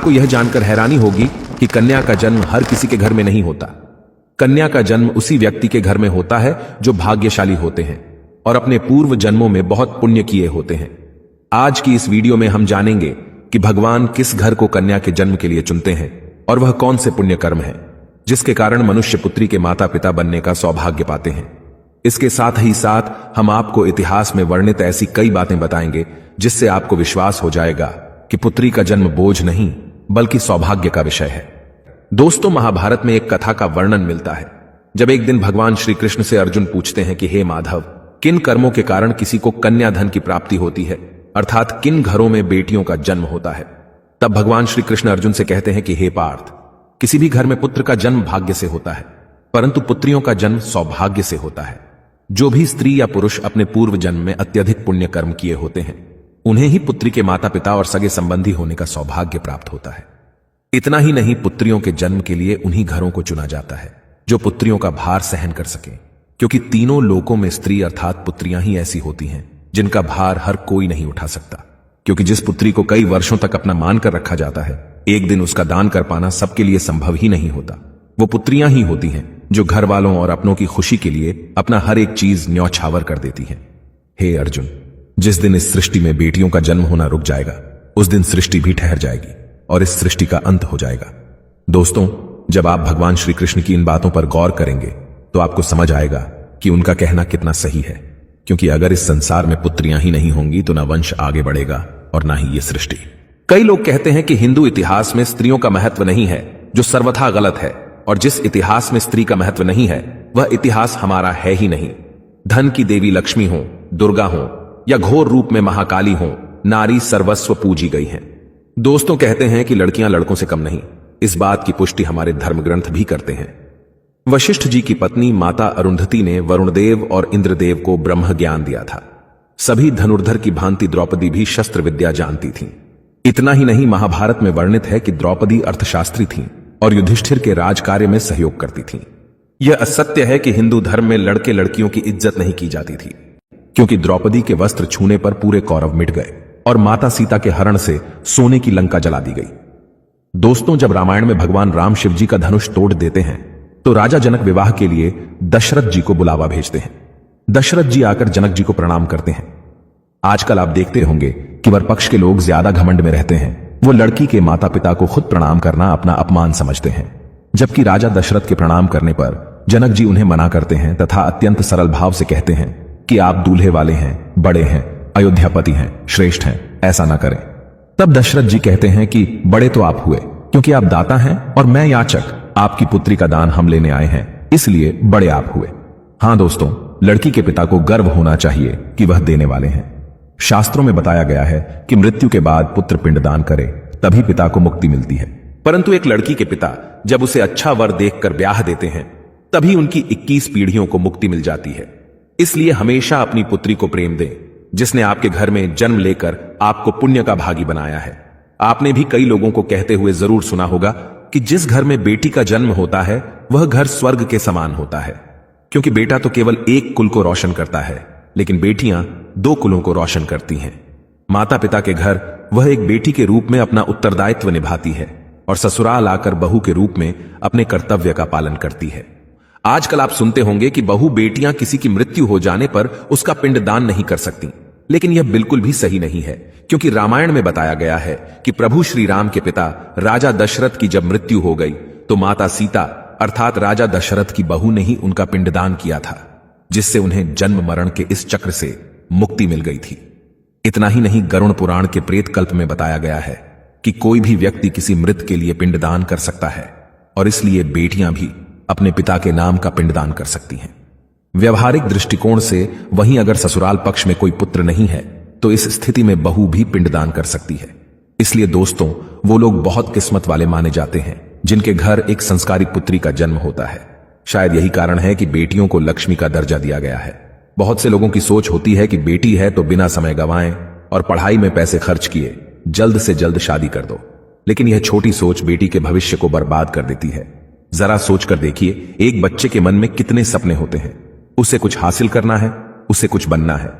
आपको यह जानकर हैरानी होगी कि कन्या का जन्म हर किसी के घर में नहीं होता। कन्या का जन्म उसी व्यक्ति के घर में होता है जो भाग्यशाली होते हैं और अपने पूर्व जन्मों में बहुत पुण्य किए होते हैं। आज की इस वीडियो में हम जानेंगे कि भगवान किस घर को कन्या के जन्म के लिए चुनते हैं और वह कौन से पुण्य कर्म है जिसके कारण मनुष्य पुत्री के माता पिता बनने का सौभाग्य पाते हैं। इसके साथ ही साथ हम आपको इतिहास में वर्णित ऐसी कई बातें बताएंगे जिससे आपको विश्वास हो जाएगा कि पुत्री का जन्म बोझ नहीं बल्कि सौभाग्य का विषय है। दोस्तों, महाभारत में एक कथा का वर्णन मिलता है जब एक दिन भगवान श्री कृष्ण से अर्जुन पूछते हैं कि हे माधव, किन कर्मों के कारण किसी को कन्या धन की प्राप्ति होती है, अर्थात किन घरों में बेटियों का जन्म होता है। तब भगवान श्री कृष्ण अर्जुन से कहते हैं कि हे पार्थ, किसी भी घर में पुत्र का जन्म भाग्य से होता है, परंतु पुत्रियों का जन्म सौभाग्य से होता है। जो भी स्त्री या पुरुष अपने पूर्व जन्म में अत्यधिक पुण्य कर्म किए होते हैं उन्हें ही पुत्री के माता पिता और सगे संबंधी होने का सौभाग्य प्राप्त होता है। इतना ही नहीं, पुत्रियों के जन्म के लिए उन्हीं घरों को चुना जाता है जो पुत्रियों का भार सहन कर सके, क्योंकि तीनों लोकों में स्त्री अर्थात पुत्रियां ही ऐसी होती हैं जिनका भार हर कोई नहीं उठा सकता। क्योंकि जिस पुत्री को कई वर्षों तक अपना मान कर रखा जाता है, एक दिन उसका दान कर पाना सबके लिए संभव ही नहीं होता। वो पुत्रियां ही होती हैं जो घर वालों और अपनों की खुशी के लिए अपना हर एक चीज न्यौछावर कर देती हैं। हे अर्जुन, जिस दिन इस सृष्टि में बेटियों का जन्म होना रुक जाएगा उस दिन सृष्टि भी ठहर जाएगी और इस सृष्टि का अंत हो जाएगा। दोस्तों, जब आप भगवान श्री कृष्ण की इन बातों पर गौर करेंगे तो आपको समझ आएगा कि उनका कहना कितना सही है। क्योंकि अगर इस संसार में पुत्रियां ही नहीं होंगी तो ना वंश आगे बढ़ेगा और ना ही ये सृष्टि। कई लोग कहते हैं कि हिंदू इतिहास में स्त्रियों का महत्व नहीं है, जो सर्वथा गलत है, और जिस इतिहास में स्त्री का महत्व नहीं है वह इतिहास हमारा है ही नहीं। धन की देवी लक्ष्मी हो, दुर्गा हो या घोर रूप में महाकाली हो, नारी सर्वस्व पूजी गई हैं। दोस्तों, कहते हैं कि लड़कियां लड़कों से कम नहीं। इस बात की पुष्टि हमारे धर्म ग्रंथ भी करते हैं। वशिष्ठ जी की पत्नी माता अरुंधति ने वरुणदेव और इंद्रदेव को ब्रह्म ज्ञान दिया था। सभी धनुर्धर की भांति द्रौपदी भी शस्त्र विद्या जानती थीं। इतना ही नहीं, महाभारत में वर्णित है कि द्रौपदी अर्थशास्त्री थीं और युधिष्ठिर के राज कार्य में सहयोग करती थीं। यह असत्य है कि हिंदू धर्म में लड़के लड़कियों की इज्जत नहीं की जाती थी, क्योंकि द्रौपदी के वस्त्र छूने पर पूरे कौरव मिट गए और माता सीता के हरण से सोने की लंका जला दी गई। दोस्तों, जब रामायण में भगवान राम शिव जी का धनुष तोड़ देते हैं तो राजा जनक विवाह के लिए दशरथ जी को बुलावा भेजते हैं। दशरथ जी आकर जनक जी को प्रणाम करते हैं। आजकल आप देखते होंगे कि वर पक्ष के लोग ज्यादा घमंड में रहते हैं। वो लड़की के माता पिता को खुद प्रणाम करना अपना अपमान समझते हैं, जबकि राजा दशरथ के प्रणाम करने पर जनक जी उन्हें मना करते हैं तथा अत्यंत सरल भाव से कहते हैं कि आप दूल्हे वाले हैं, बड़े हैं, अयोध्यापति हैं, श्रेष्ठ हैं, ऐसा ना करें। तब दशरथ जी कहते हैं कि बड़े तो आप हुए क्योंकि आप दाता हैं और मैं याचक, आपकी पुत्री का दान हम लेने आए हैं, इसलिए बड़े आप हुए। हां दोस्तों, लड़की के पिता को गर्व होना चाहिए कि वह देने वाले हैं। शास्त्रों में बताया गया है कि मृत्यु के बाद पुत्र पिंडदान करे तभी पिता को मुक्ति मिलती है, परंतु एक लड़की के पिता जब उसे अच्छा वर देखकर ब्याह देते हैं तभी उनकी 21 पीढ़ियों को मुक्ति मिल जाती है। इसलिए हमेशा अपनी पुत्री को प्रेम दें जिसने आपके घर में जन्म लेकर आपको पुण्य का भागी बनाया है। आपने भी कई लोगों को कहते हुए जरूर सुना होगा कि जिस घर में बेटी का जन्म होता है वह घर स्वर्ग के समान होता है, क्योंकि बेटा तो केवल एक कुल को रोशन करता है लेकिन बेटियां 2 कुलों को रोशन करती हैं। माता पिता के घर वह एक बेटी के रूप में अपना उत्तरदायित्व निभाती है और ससुराल आकर बहू के रूप में अपने कर्तव्य का पालन करती है। आजकल आप सुनते होंगे कि बहू बेटियां किसी की मृत्यु हो जाने पर उसका पिंडदान नहीं कर सकती, लेकिन यह बिल्कुल भी सही नहीं है, क्योंकि रामायण में बताया गया है कि प्रभु श्री राम के पिता राजा दशरथ की जब मृत्यु हो गई तो माता सीता अर्थात राजा दशरथ की बहू ने ही उनका पिंडदान किया था, जिससे उन्हें जन्म मरण के इस चक्र से मुक्ति मिल गई थी। इतना ही नहीं, गरुड़ पुराण के प्रेत कल्प में बताया गया है कि कोई भी व्यक्ति किसी मृत के लिए पिंडदान कर सकता है और इसलिए बेटियां भी अपने पिता के नाम का पिंडदान कर सकती हैं। व्यवहारिक दृष्टिकोण से वहीं अगर ससुराल पक्ष में कोई पुत्र नहीं है तो इस स्थिति में बहू भी पिंडदान कर सकती है। इसलिए दोस्तों, वो लोग बहुत किस्मत वाले माने जाते हैं जिनके घर एक संस्कारी पुत्री का जन्म होता है। शायद यही कारण है कि बेटियों को लक्ष्मी का दर्जा दिया गया है। बहुत से लोगों की सोच होती है कि बेटी है तो बिना समय गंवाएं और पढ़ाई में पैसे खर्च किए जल्द से जल्द शादी कर दो, लेकिन यह छोटी सोच बेटी के भविष्य को बर्बाद कर देती है। जरा सोच कर देखिए, एक बच्चे के मन में कितने सपने होते हैं। उसे कुछ हासिल करना है, उसे कुछ बनना है,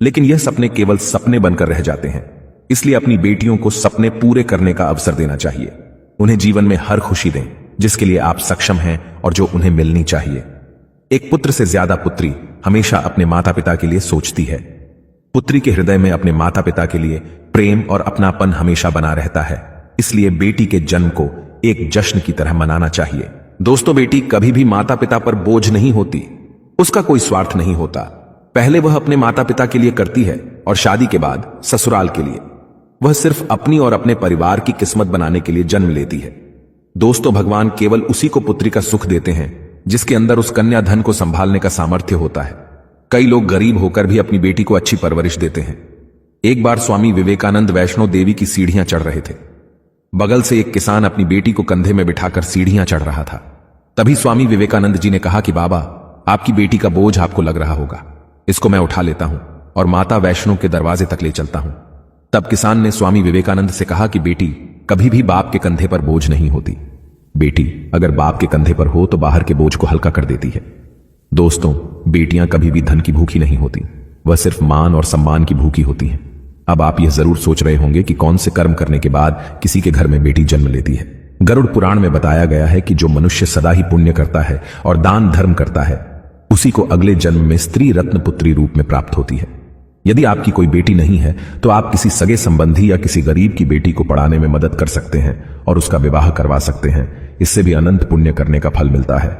लेकिन यह सपने केवल सपने बनकर रह जाते हैं। इसलिए अपनी बेटियों को सपने पूरे करने का अवसर देना चाहिए। उन्हें जीवन में हर खुशी दें जिसके लिए आप सक्षम हैं और जो उन्हें मिलनी चाहिए। एक पुत्र से ज्यादा पुत्री हमेशा अपने माता पिता के लिए सोचती है। पुत्री के हृदय में अपने माता पिता के लिए प्रेम और अपनापन हमेशा बना रहता है। इसलिए बेटी के जन्म को एक जश्न की तरह मनाना चाहिए। दोस्तों, बेटी कभी भी माता पिता पर बोझ नहीं होती। उसका कोई स्वार्थ नहीं होता। पहले वह अपने माता पिता के लिए करती है और शादी के बाद ससुराल के लिए। वह सिर्फ अपनी और अपने परिवार की किस्मत बनाने के लिए जन्म लेती है। दोस्तों, भगवान केवल उसी को पुत्री का सुख देते हैं जिसके अंदर उस कन्या धन को संभालने का सामर्थ्य होता है। कई लोग गरीब होकर भी अपनी बेटी को अच्छी परवरिश देते हैं। एक बार स्वामी विवेकानंद वैष्णो देवी की सीढ़ियां चढ़ रहे थे। बगल से एक किसान अपनी बेटी को कंधे में बिठाकर सीढ़ियां चढ़ रहा था। तभी स्वामी विवेकानंद जी ने कहा कि बाबा, आपकी बेटी का बोझ आपको लग रहा होगा, इसको मैं उठा लेता हूं और माता वैष्णो के दरवाजे तक ले चलता हूं। तब किसान ने स्वामी विवेकानंद से कहा कि बेटी कभी भी बाप के कंधे पर बोझ नहीं होती। बेटी अगर बाप के कंधे पर हो तो बाहर के बोझ को हल्का कर देती है। दोस्तों, बेटियां कभी भी धन की भूखी नहीं होती, वह सिर्फ मान और सम्मान की भूखी होती हैं। अब आप यह जरूर सोच रहे होंगे कि कौन से कर्म करने के बाद किसी के घर में बेटी जन्म लेती है। गरुड़ पुराण में बताया गया है कि जो मनुष्य सदा ही पुण्य करता है और दान धर्म करता है, उसी को अगले जन्म में स्त्री रत्न पुत्री रूप में प्राप्त होती है। यदि आपकी कोई बेटी नहीं है तो आप किसी सगे संबंधी या किसी गरीब की बेटी को पढ़ाने में मदद कर सकते हैं और उसका विवाह करवा सकते हैं। इससे भी अनंत पुण्य करने का फल मिलता है।